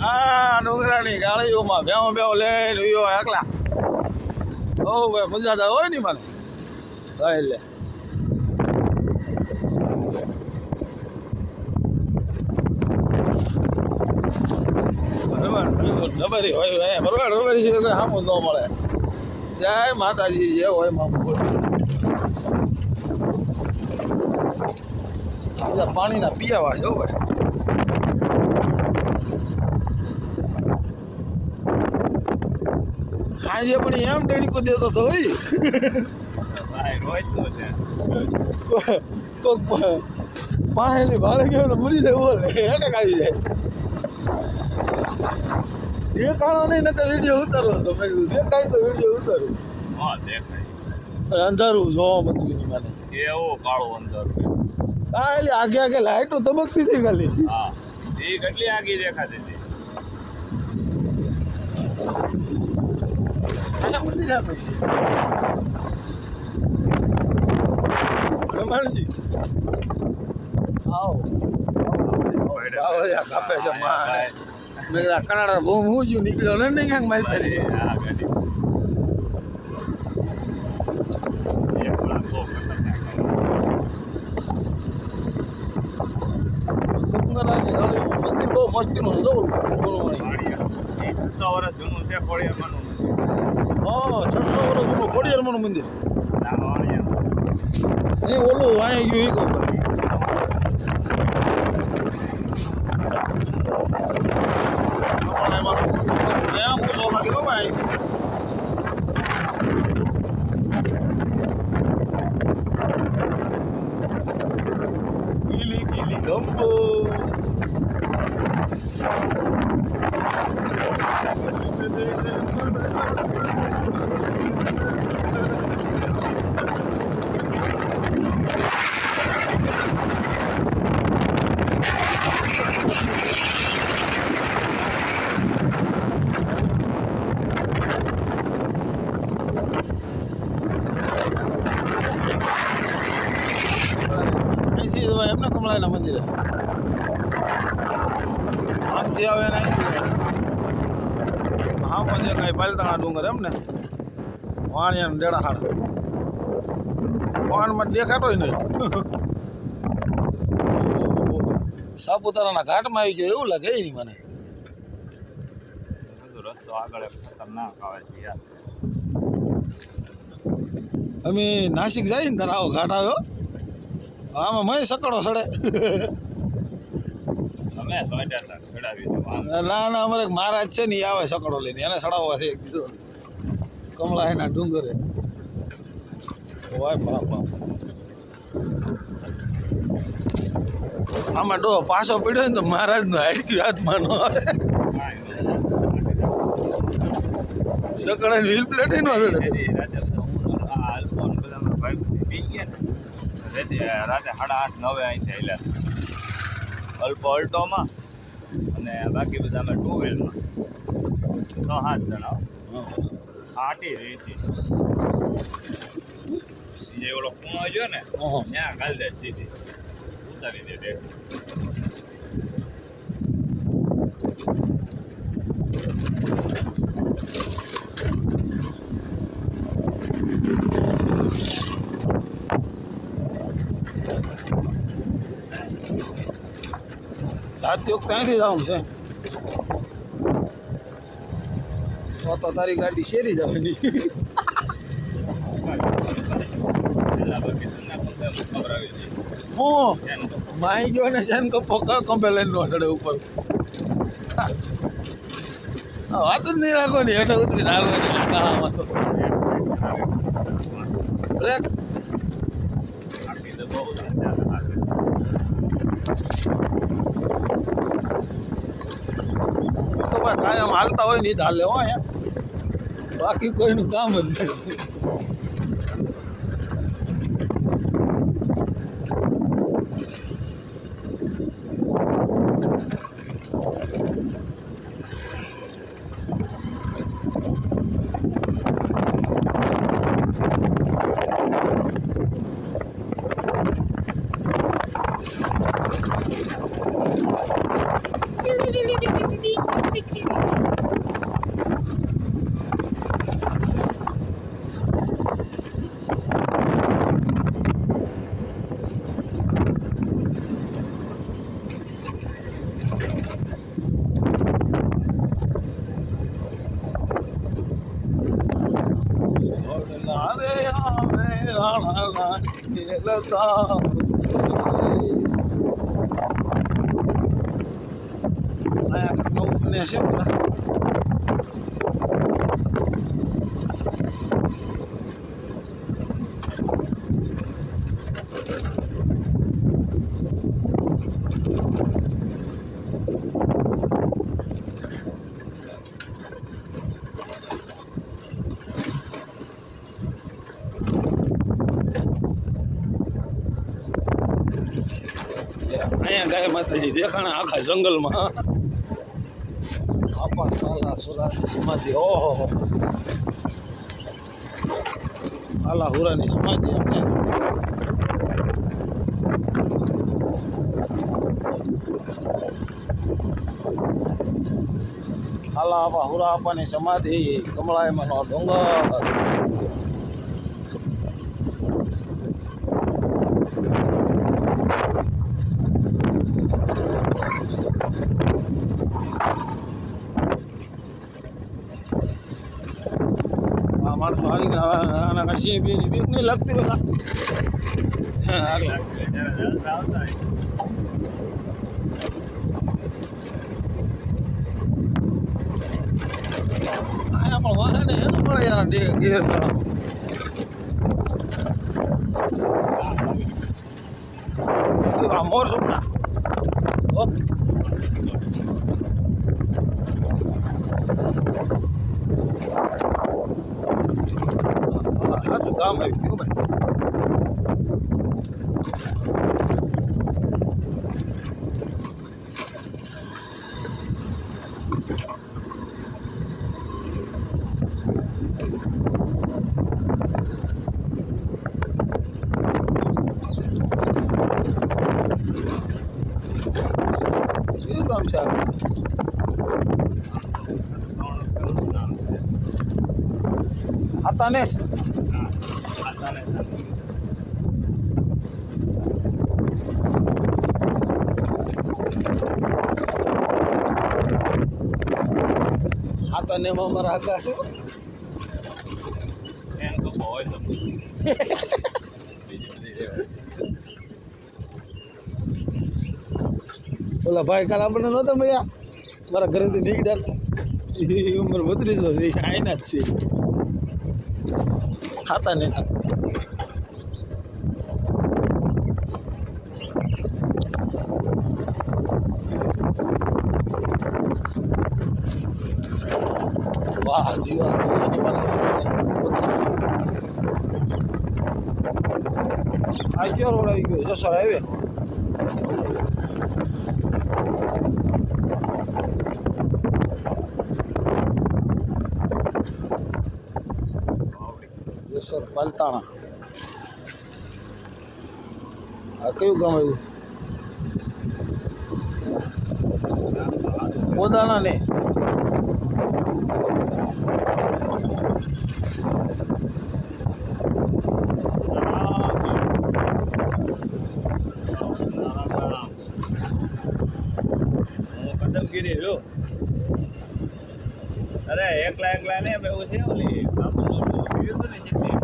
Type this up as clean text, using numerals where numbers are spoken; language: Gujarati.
આ ડુંગરાની ગાળીઓમાં બેવો બેવો લઈને ઉયો એકલા. ઓ ભાઈ મજા તો હોય ને મને. એટલે રબારી હોય બરોબર રબારી છે કોઈ સામું ન મળે. જય માતાજી જે હોય મામું બધા પાણીના પીવા છે ભાઈ. હાજે પણ એમ ટેણીકો દેતો તો હોય કોક પાણી ભાડે ગયો તો મરી જાય બોલે અટક આવી જાય. એ કાળો નહીં નકર વિડીયો ઉતારો તો મેં કીધું દેખાય તો વિડીયો ઉતારું. હા દેખાય અંધારું જોવા મળતું નહીં મને. એવો કાળો અંધારું. હા એટલે આગે આગે લાઈટો તબકતી હતી ખાલી. હા એ કેટલી આગી દેખાતી હતી. આના મંદિર આપે છે હનુમાનજી. આવો કાપે છે મારે. મેં કીધા કનાડા બહુ હું જ્યું નીકળ્યો ને નહીં ક્યાંક મારી ફેરી. હા ગાડી મંદિર બહુ મસ્તીનું છે જવું સોનવાણી. 600 વર્ષ જૂનું છે ખોડિયારમાંનું મંદિર. હા 600 વર્ષ જૂનું ખોડિયારમાંનું મંદિર. એ ઓલું અહીંયા ગયું એ કહું. ગીલી ગીલી ગંબો એમને કમળાના મંદિરે આમથી આવે ને હા મંદિર કઈ પાલતાણા ડુંગર એમ ને વાણિયા ડેડા હાડ વાણમાં દેખાતોય નહીં. સાપુતારાના ઘાટમાં આવી ગયો એવું લાગે નહીં મને. રસ્તો આગળ ખતરનાક આવે છે યાર. અમે નાસિક જાય ને તારે આવો ઘાટ આવ્યો આમાં મય સકડો સડે. ના ના અમારે મહારાજ છે ને એ આવે સકડો લઈને એને સડાવવા છે કીધું કમળા એના ડુંગરે. આમાં ડો પાછો પીડ્યો ને તો મહારાજનો હાડક્યું હાથમાં ન આવે. સકડા વ્હીલ પ્લેટ નો ચડે. રાતે 8:30-9 અહીંથી આવેલા અલ્પો અલ્ટોમાં અને બાકી બધા અમે 2 વ્હીલમાં 6-7 જણા આટી રીતી જે ઓલો કુણો જો ને ત્યાં ગાલ દે સીધી ઉતારી દે. રાતે ક્યાંથી જવાનું છે તો તારી ગાડી શેરી જવાની. હું માહી ગયો ને ચેન કપો કમ્પેલેન નો ચડે ઉપર. વાત જ નહીં રાખો ને હેઠે ઉતરીને હાલવાની કાળામાં તો બ્રેક. કાયમ હાલતા હોય ને હાલે હો અહીંયા બાકી કોઈનું કામ જ નથી. નવું બને છે બધા. અહીંયા ગાય માતાજી દેખાણા આખા જંગલમાં. આપા સાલા સુરાની સમાધિ. ઓહો, સાલા હુરાની સમાધિ અમને. સાલા આપા હુરા આપાની સમાધિ કમળાયમાંનો ડુંગર. માણસો હાલી આના કાંઈ સિંહ બીની બીક નહીં લાગતી પેલા. આગળ અહીંયા પણ વાહને એનું મળે યાર ગેર. આ મોર સુપના સાચું ગામ આવી ગયું ભાઈ. કયું ગામ છે આ? હાતાનેસ. હાતાનેમાં અમારા આગા છે. ઓલા ભાઈ કાલ આપણને નહોતા મળ્યા મારા ઘરેથી નીકળ્યા. એ ઉંમર 32 છે, આઈના જ છે. ખાતા ને વાહ દીવા આ ગયો રોડ આવી ગયો જસર હાઈવે. જસર પાલતાણા. આ કયું ગામ આવ્યું? પોદાણા ને કદમગીરી જો. અરે એકલા ને એવું છે ઓલી બાપુ જોયું હતું ને જેટલી